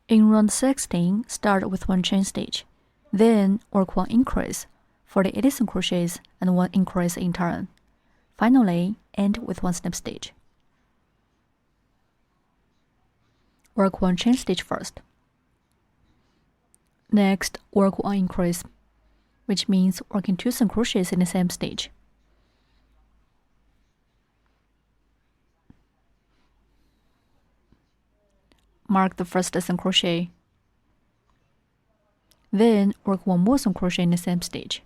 In round 16, start with 1 chain stitch, then work 1 increase for the 87 crochets and 1 increase in turn. Finally, end with 1 slip stitch. Work 1 chain stitch first. Next, work 1 increase, which means working 2 single crochets in the same stitch. Mark the first single crochet. Then work 1 more single crochet in the same stitch.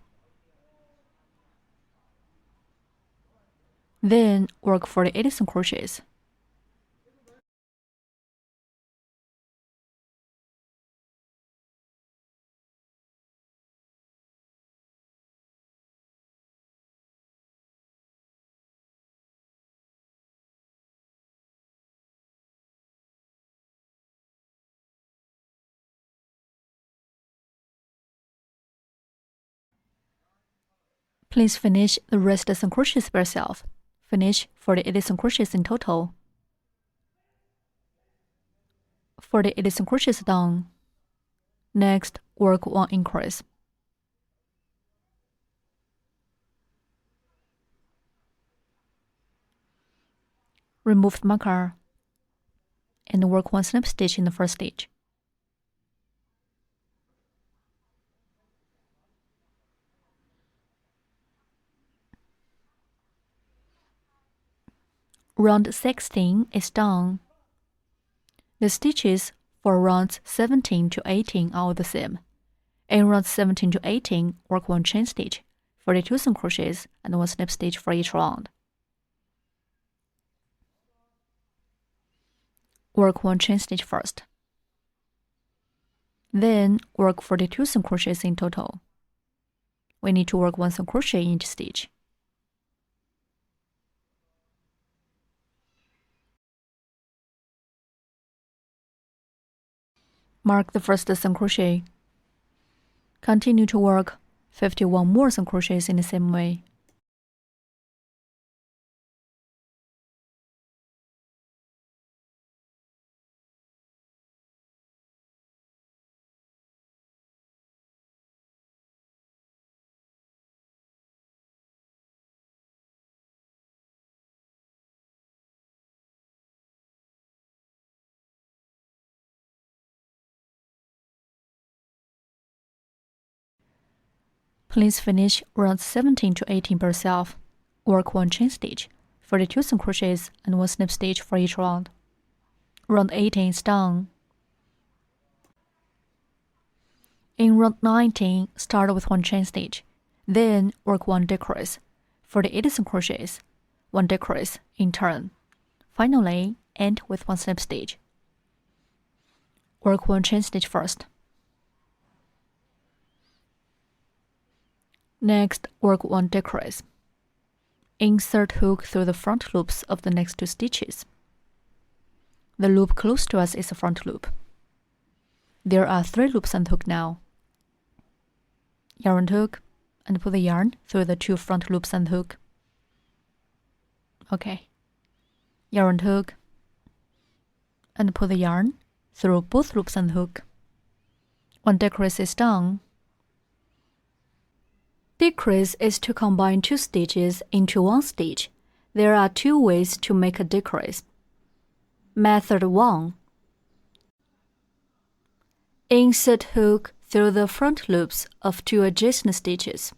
Then work 48 single crochets. Please finish the rest of the crochets by yourself. Finish 48 crochets in total. 48 crochets done. Next, work 1 increase. Remove the marker and work 1 slip stitch in the first stitch. Round 16 is done. The stitches for rounds 17 to 18 are all the same. In rounds 17 to 18, work 1 chain stitch, 42 single crochets, and 1 slip stitch for each round. Work 1 chain stitch first. Then work 42 single crochets in total. We need to work 1 single crochet in each stitch. Mark the first single crochet. Continue to work 51 more single crochets in the same way. Please finish rounds 17 to 18 by yourself. Work 1 chain stitch, 42 single crochets, and 1 slip stitch for each round. Round 18 is done. In round 19, start with 1 chain stitch, then work 1 decrease, 48 single crochets, 1 decrease in turn. Finally, end with 1 slip stitch. Work 1 chain stitch first. Next, work 1 decrease. Insert hook through the front loops of the next 2 stitches. The loop close to us is the front loop. There are 3 loops on the hook now. Yarn hook, and put the yarn through the 2 front loops on the hook. Okay. Yarn hook, and put the yarn through both loops on the hook. 1 decrease is done. Decrease is to combine 2 stitches into 1 stitch. There are 2 ways to make a decrease. Method 1. Insert hook through the front loops of 2 adjacent stitches.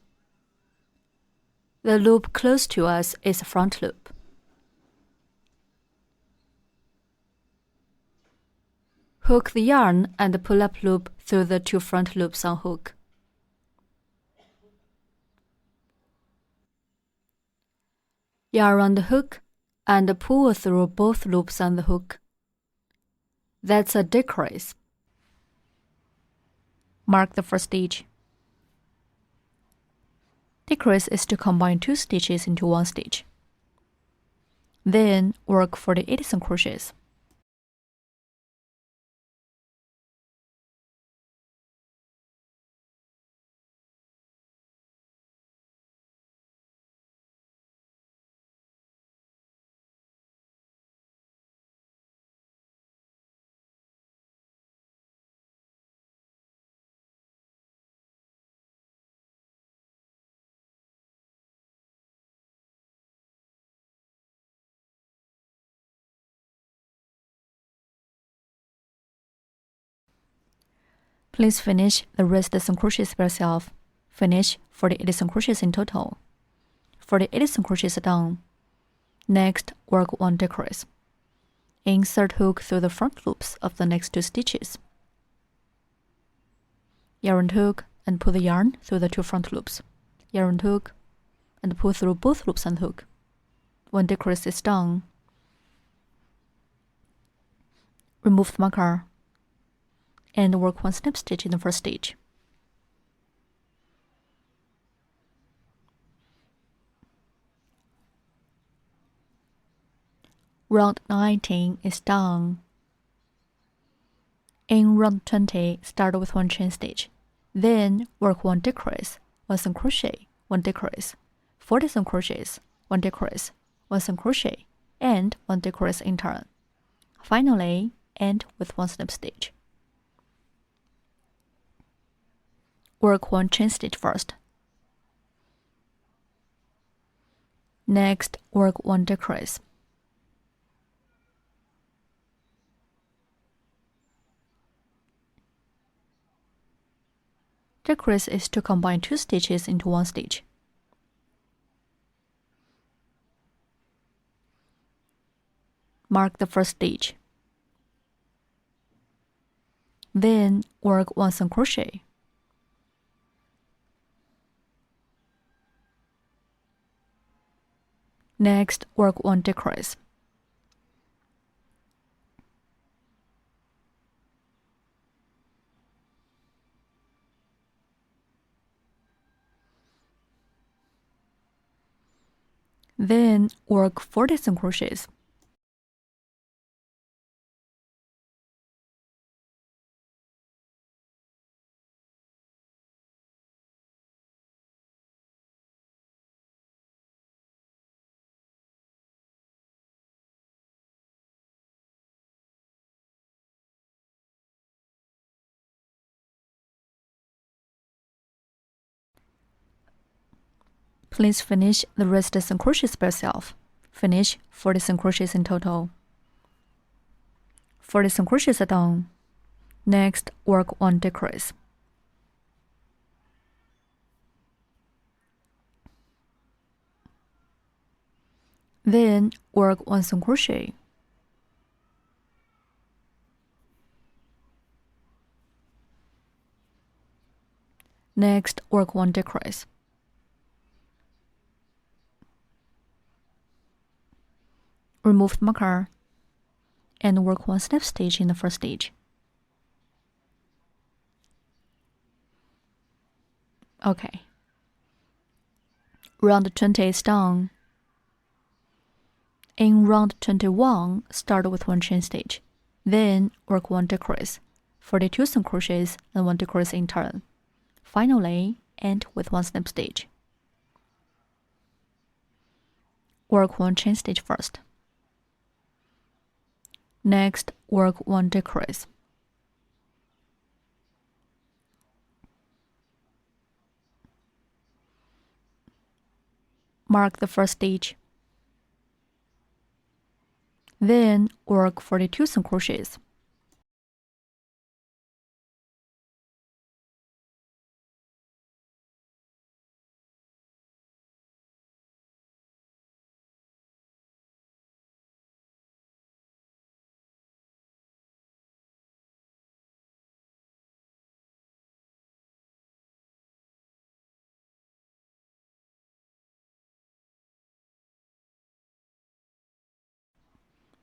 The loop close to us is the front loop. Hook the yarn and pull-up loop through the 2 front loops on hook. Yarn around the hook and pull through both loops on the hook. That's a decrease. Mark the first stitch. Decrease is to combine 2 stitches into 1 stitch. Then work 48 single crochets. Please finish the rest of the crochets by yourself. Finish 48 crochets in total. 48 crochets are done. Next, work 1 decrease. Insert hook through the front loops of the next 2 stitches. Yarn hook and pull the yarn through the 2 front loops. Yarn hook and pull through both loops and hook. 1 decrease is done. Remove the marker and work 1 snip stitch in the first stitch. Round 19 is done. In round 20, start with 1 chain stitch. Then work 1 decrease, 1 single crochet, 1 decrease, 40 single crochets, 1 decrease, 1 single crochet, and 1 decrease in turn. Finally, end with 1 snip stitch. Work 1 chain stitch first. Next, work 1 decrease. Decrease is to combine 2 stitches into 1 stitch. Mark the first stitch. Then work 1 single crochet. Next, work 1 decrease. Then work 40 single crochets. Please finish the rest of the crochets by yourself. Finish 40 single crochets in total. 40 single crochets are done. Next, work 1 decrease. Then work 1 single crochet. Next, work 1 decrease. Remove the marker and work 1 snip stitch in the first stitch. Okay. Round 20 is done. In round 21, start with 1 chain stitch. Then work 1 decrease, 42 single crochets and 1 decrease in turn. Finally, end with 1 snip stitch. Work 1 chain stitch first. Next, work 1 decrease. Mark the first stitch. Then work 42 single crochets.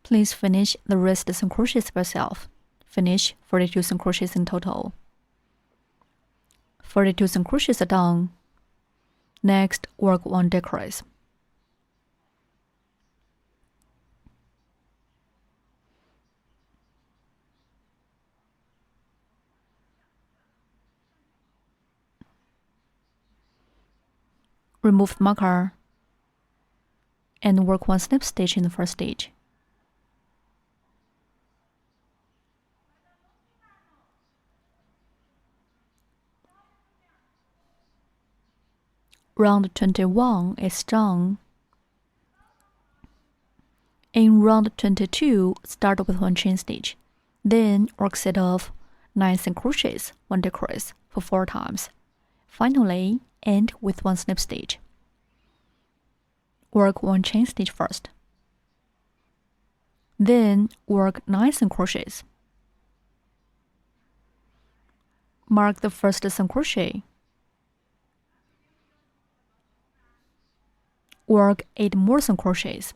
Please finish the rest of the crochets by yourself. Finish 42 single crochets in total. 42 single crochets are done. Next, work 1 decrease. Remove the marker and work 1 snip stitch in the first stitch. Round 21 is done. In round 22, start with 1 chain stitch. Then work set off 9 single crochets, 1 decrease for 4 times. Finally, end with 1 slip stitch. Work 1 chain stitch first. Then work 9 single crochets. Mark the first single crochet. Work 8 more single crochets.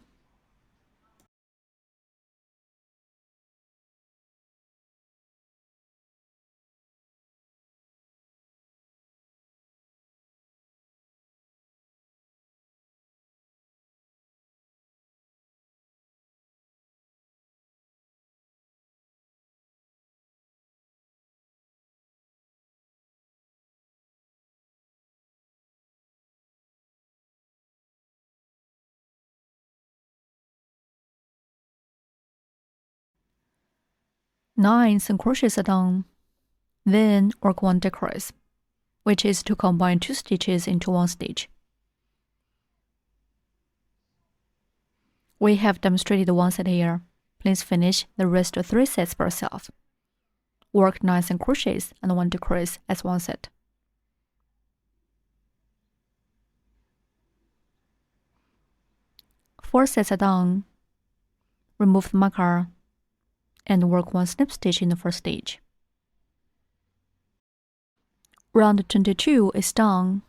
Nine single crochets are done. Then work 1 decrease, which is to combine 2 stitches into 1 stitch. We have demonstrated 1 set here. Please finish the rest of 3 sets by yourself. Work 9 single crochets and 1 decrease as 1 set. Four sets are done. Remove the marker and work 1 slip stitch in the first stitch. Round 22 is done.